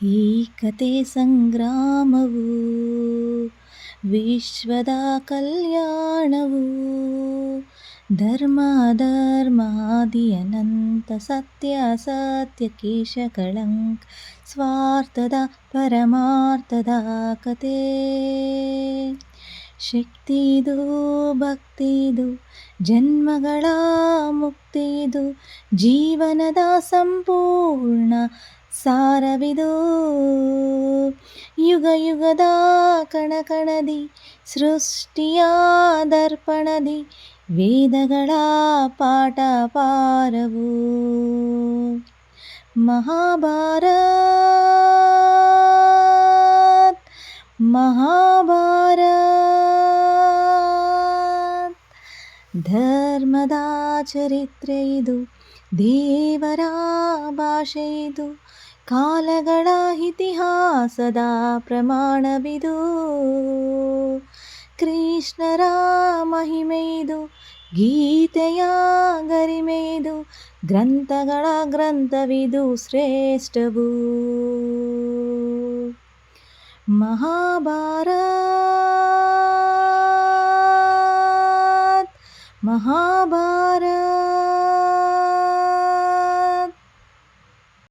ಈ ಕತೆ ಸಂಗ್ರಾಮವು ವಿಶ್ವದ ಕಲ್ಯಾಣವು ಧರ್ಮ ಧರ್ಮಾದಿ ಅನಂತ ಸತ್ಯ ಸತ್ಯ ಕೇಶ ಕಳಂಕ ಸ್ವಾರ್ಥದ ಪರಮಾರ್ಥದ ಕತೆ. ಶಕ್ತಿದು ಭಕ್ತಿದು ಜನ್ಮಗಳ ಮುಕ್ತಿದು ಜೀವನದ ಸಂಪೂರ್ಣ ಸಾರವಿದು. ಯುಗ ಯುಗದ ಕಣಕಣದಿ ಸೃಷ್ಟಿಯ ದರ್ಪಣದಿ ವೇದಗಳ ಪಾಠ ಪಾರವು. ಮಹಾಭಾರತ್ ಮಹಾಭಾರತ್ ಧರ್ಮದ ಚರಿತ್ರೆ ಇದು, ದೇವರ ಭಾಷೆ ಇದು, ಕಾಲಗಳ ಇತಿಹಾಸದ ಪ್ರಮಾಣವಿದು. ಕೃಷ್ಣರ ಮಹಿಮೆಯಿದು, ಗೀತೆಯ ಗರಿಮೆಯಿದು, ಗ್ರಂಥಗಳ ಗ್ರಂಥವಿದು ಶ್ರೇಷ್ಠವು. ಮಹಾಭಾರತ್ ಮಹಾಭಾರತ್.